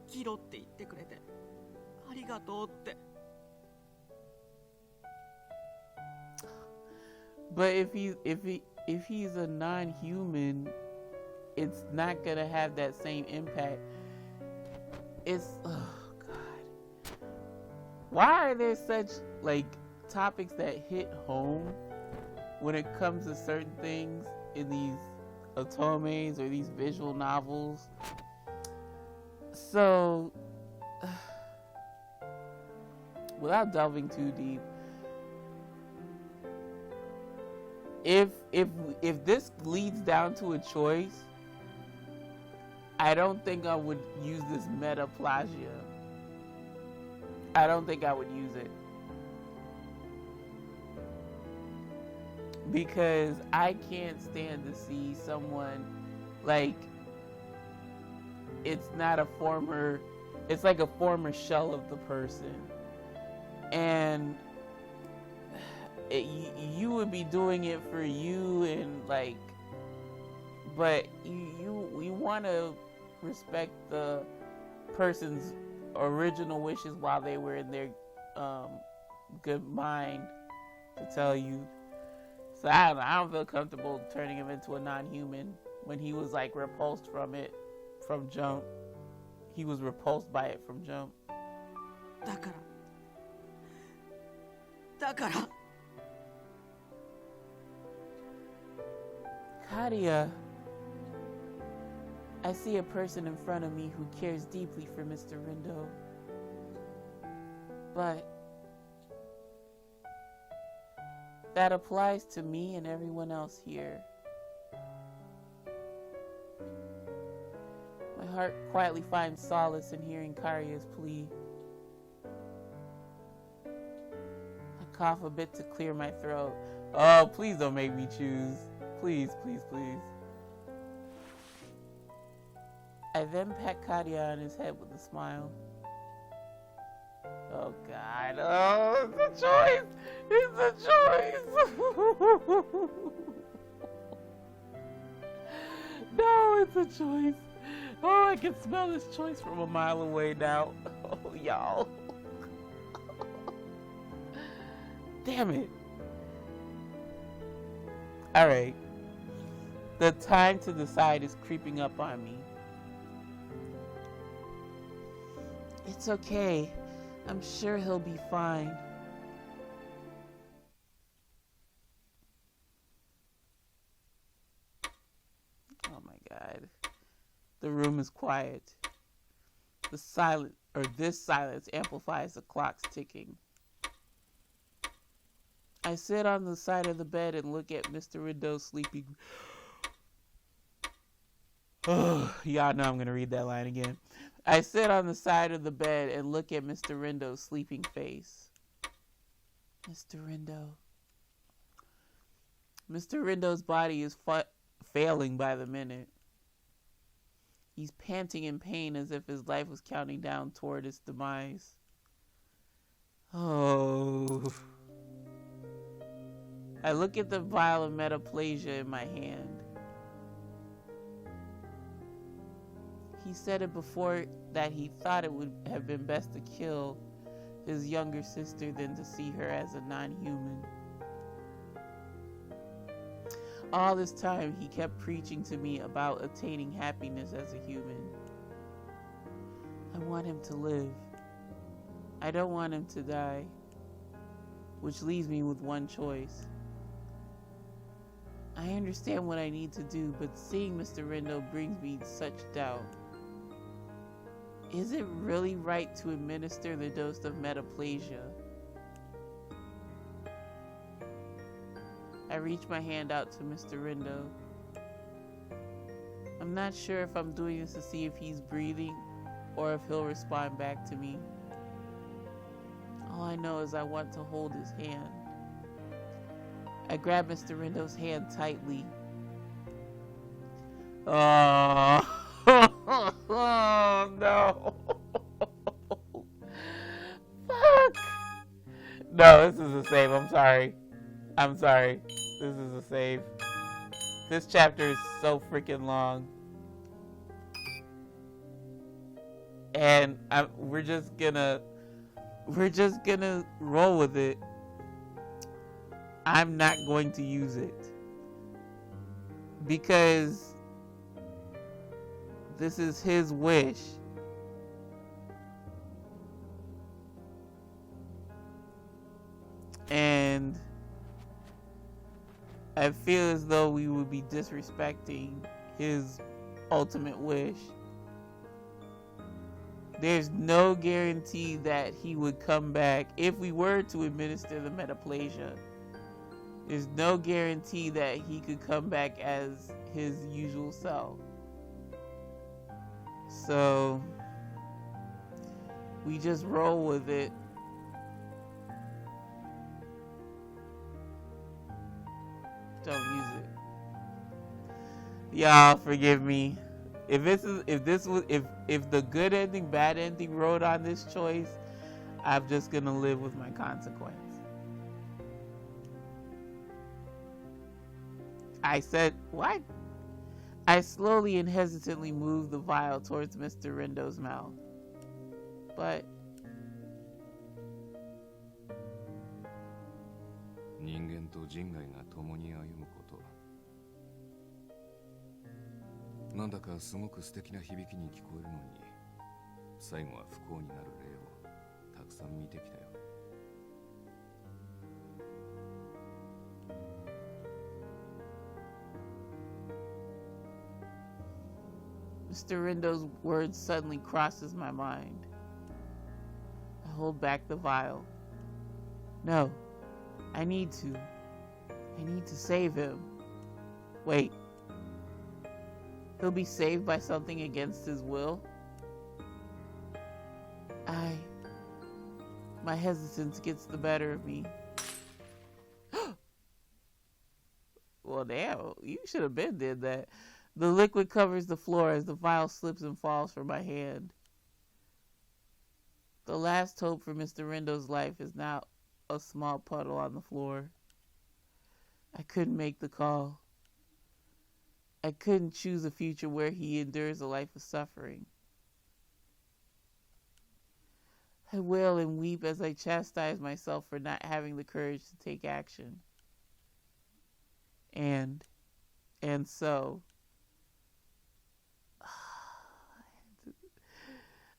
生きろって言ってくれてありがとうって。 But if he's a non-human, it's not gonna have that same impact. It's oh god. Why are there such like topics that hit home when it comes to certain things in these Otomes or these visual novels? So without delving too deep, if this leads down to a choice, I don't think I would use this metaplasia. I don't think I would use it. Because I can't stand to see someone like it's like a former shell of the person. And you would be doing it for you, and like, but you want to respect the person's original wishes while they were in their good mind to tell you. So I don't feel comfortable turning him into a non-human when he was like repulsed from it from jump. He was repulsed by it from jump. だから Kadia, I see a person in front of me who cares deeply for Mr. Rindo. But that applies to me and everyone else here. My heart quietly finds solace in hearing Karia's plea. I cough a bit to clear my throat. Oh, please don't make me choose. Please, please, please. I then pat Kadia on his head with a smile. Oh, God. Oh, it's a choice. It's a choice. No, it's a choice. Oh, I can smell this choice from a mile away now. Oh, y'all. Damn it. All right. The time to decide is creeping up on me. It's okay. I'm sure he'll be fine. Oh my God. The room is quiet. This silence amplifies the clock's ticking. I sit on the side of the bed and look at Mr. Rindo's sleeping. Y'all know I'm going to read that line again. I sit on the side of the bed and look at Mr. Rindo's sleeping face. Mr. Rindo. Mr. Rindo's body is failing by the minute. He's panting in pain as if his life was counting down toward its demise. Oh. I look at the vial of metaplasia in my hand. He said it before that he thought it would have been best to kill his younger sister than to see her as a non-human. All this time, he kept preaching to me about attaining happiness as a human. I want him to live. I don't want him to die. Which leaves me with one choice. I understand what I need to do, but seeing Mr. Rindo brings me such doubt. Is it really right to administer the dose of metaplasia? I reach my hand out to Mr. Rindo. I'm not sure if I'm doing this to see if he's breathing or if he'll respond back to me. All I know is I want to hold his hand. I grab Mr. Rindo's hand tightly. Oh, oh no. Fuck. No, this is a save. I'm sorry. I'm sorry. This is a save. This chapter is so freaking long. And we're just gonna roll with it. I'm not going to use it because this is his wish. And I feel as though we would be disrespecting his ultimate wish. There's no guarantee that he would come back if we were to administer the metaplasia. There's no guarantee that he could come back as his usual self. So we just roll with it. Don't use it. Y'all forgive me. If the good ending, bad ending rode on this choice, I'm just gonna live with my consequence. I said, what? I slowly and hesitantly moved the vial towards Mr. Rindo's mouth. But 人間と人外が共に歩むこと。なんだかすごく素敵な響きに聞こえるのに、最後は不幸になる例をたくさん見てきたよ。Mr. Rindo's words suddenly crosses my mind. I hold back the vial. No, I need to save him. Wait. He'll be saved by something against his will? My hesitance gets the better of me. Well, damn, you should have been did that. The liquid covers the floor as the vial slips and falls from my hand. The last hope for Mr. Rindo's life is now a small puddle on the floor. I couldn't make the call. I couldn't choose a future where he endures a life of suffering. I wail and weep as I chastise myself for not having the courage to take action. And so,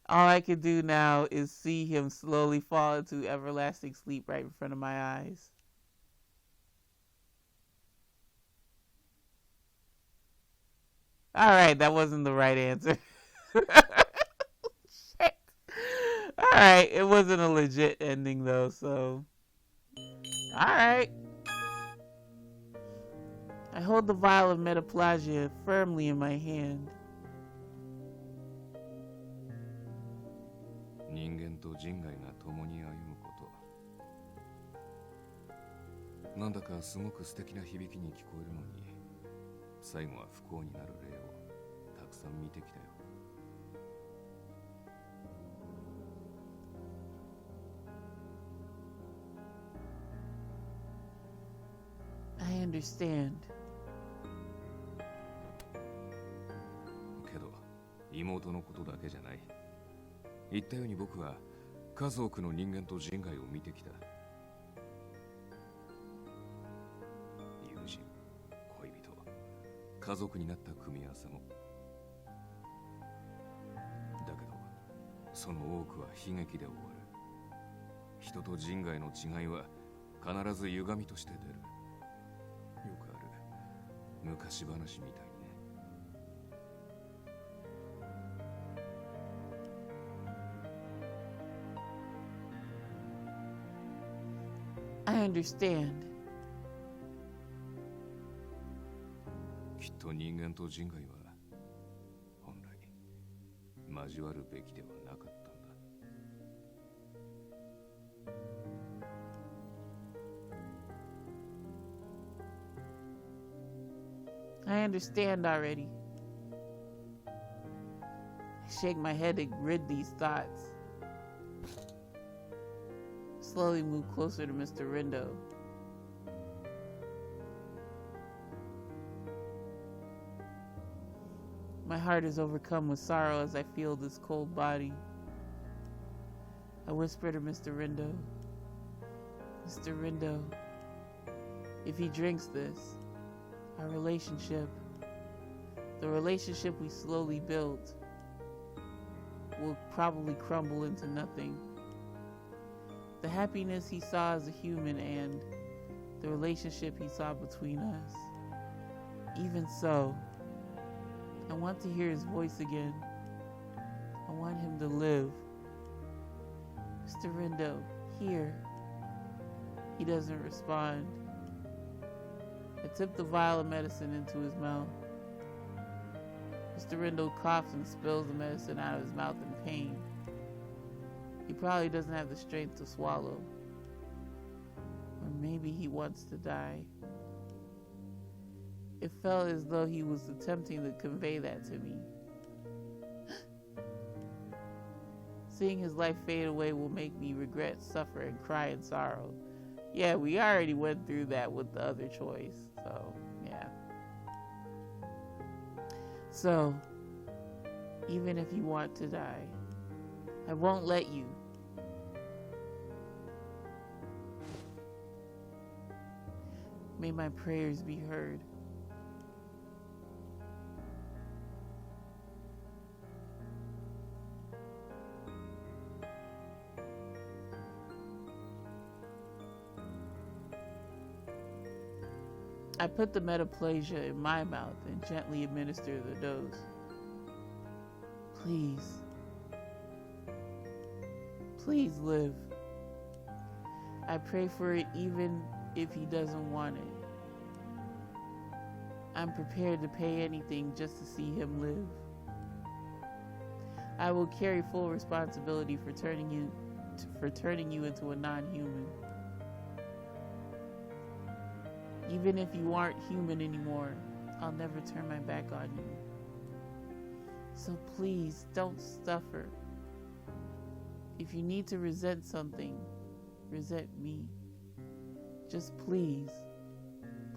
all I can do now is see him slowly fall into everlasting sleep right in front of my eyes. All right, that wasn't the right answer. Shit. All right, it wasn't a legit ending though, so. All right. I hold the vial of metaplasia firmly in my hand. 人間と人外が共に歩むこと。なんだかすごく素敵な響きに聞こえるのに、最後は不幸になる例をたくさん見てきたよ。I understand. けど、妹のことだけじゃない。言ったように僕は数多くの人間と人外を見てきた。友人、恋人、家族になった組み合わせも。だけど、その多くは悲劇で終わる。人と人外の違いは必ず歪みとして出る。よくある昔話みたいにね。I understand. きっと人間と人外は本来交わるべきではなかったんだ。I understand already. I shake my head to rid these thoughts. Slowly move closer to Mr. Rindo. My heart is overcome with sorrow as I feel this cold body. I whisper to Mr. Rindo, Mr. Rindo, if he drinks this, our relationship, the relationship we slowly built, will probably crumble into nothing. The happiness he saw as a human and the relationship he saw between us. Even so, I want to hear his voice again. I want him to live. Mr. Rindo, here. He doesn't respond. I tip the vial of medicine into his mouth. Mr. Rindo coughs and spills the medicine out of his mouth in pain. He probably doesn't have the strength to swallow. Or maybe he wants to die. It felt as though he was attempting to convey that to me. Seeing his life fade away will make me regret, suffer, and cry in sorrow. Yeah, we already went through that with the other choice. So, yeah. So, even if you want to die, I won't let you. May my prayers be heard. I put the metaplasia in my mouth and gently administer the dose. Please. Please live. I pray for it even if he doesn't want it. I'm prepared to pay anything just to see him live. I will carry full responsibility for turning you into a non-human. Even if you aren't human anymore, I'll never turn my back on you. So please, don't suffer. If you need to resent something, resent me. Just please,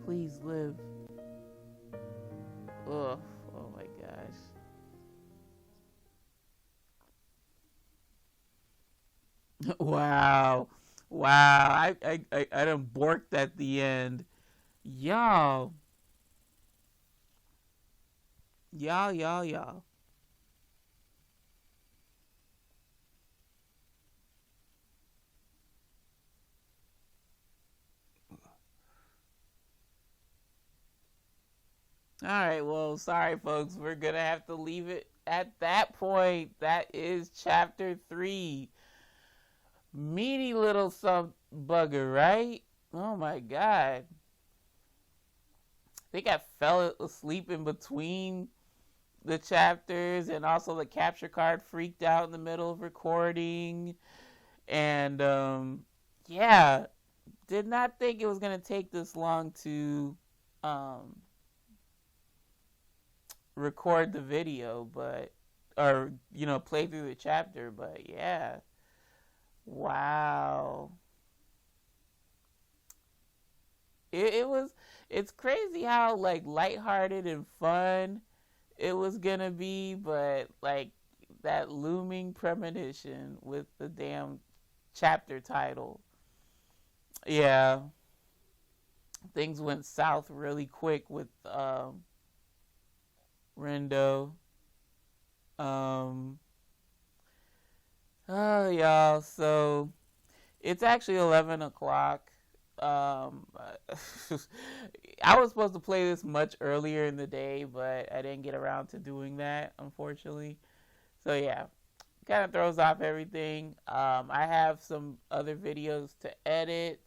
please live. Ugh, oh my gosh. Wow. I done borked at the end. Y'all. Alright, well, sorry folks, we're gonna have to leave it at that point. That is chapter 3. Meaty little some bugger, right? Oh my god. I think I fell asleep in between the chapters, and also the capture card freaked out in the middle of recording. And yeah, did not think it was gonna take this long to record the video, but play through the chapter. But yeah, wow. It's crazy how like lighthearted and fun it was gonna be, but like that looming premonition with the damn chapter title. Yeah. Things went south really quick with Rindo. Oh y'all, so it's actually 11 o'clock. I was supposed to play this much earlier in the day, but I didn't get around to doing that, unfortunately. So yeah, kind of throws off everything. I have some other videos to edit.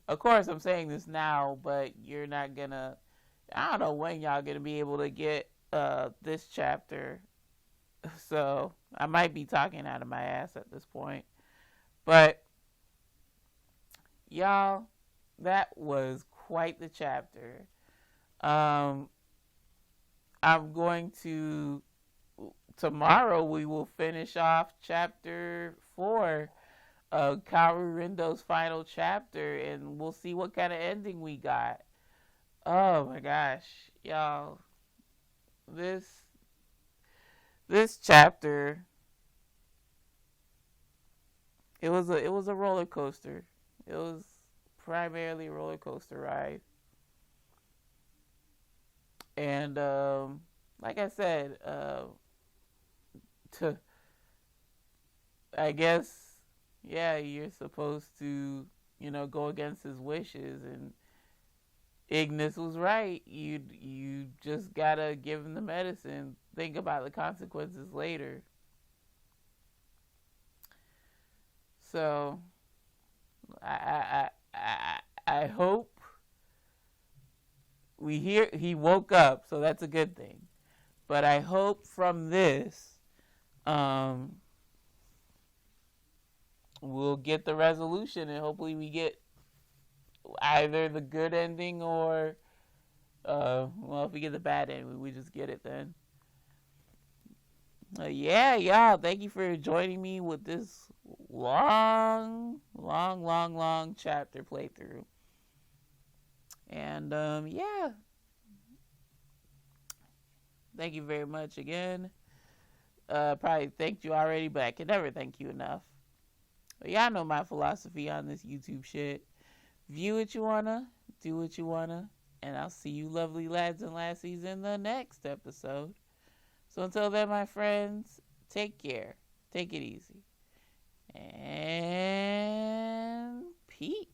Of course, I'm saying this now, but you're not gonna, I don't know when y'all gonna be able to get this chapter. So I might be talking out of my ass at this point. But y'all, that was quite the chapter. I'm going to, tomorrow we will finish off chapter 4 of Kaoru Rindo's final chapter, and we'll see what kind of ending we got. Oh my gosh, y'all. This chapter, it was a roller coaster. It was primarily a roller coaster ride. And like I said, I guess, yeah, you're supposed to, go against his wishes, and Ignis was right. You just gotta give him the medicine. Think about the consequences later. So I hope we hear he woke up, so that's a good thing. But I hope from this, we'll get the resolution, and hopefully we get either the good ending or, well, if we get the bad ending, we just get it then. Yeah, y'all, thank you for joining me with this long chapter playthrough. And, yeah. Thank you very much again. Probably thanked you already, but I can never thank you enough. But y'all know my philosophy on this YouTube shit. View what you wanna, do what you wanna, and I'll see you lovely lads and lassies in the next episode. So until then, my friends, take care. Take it easy. And peace.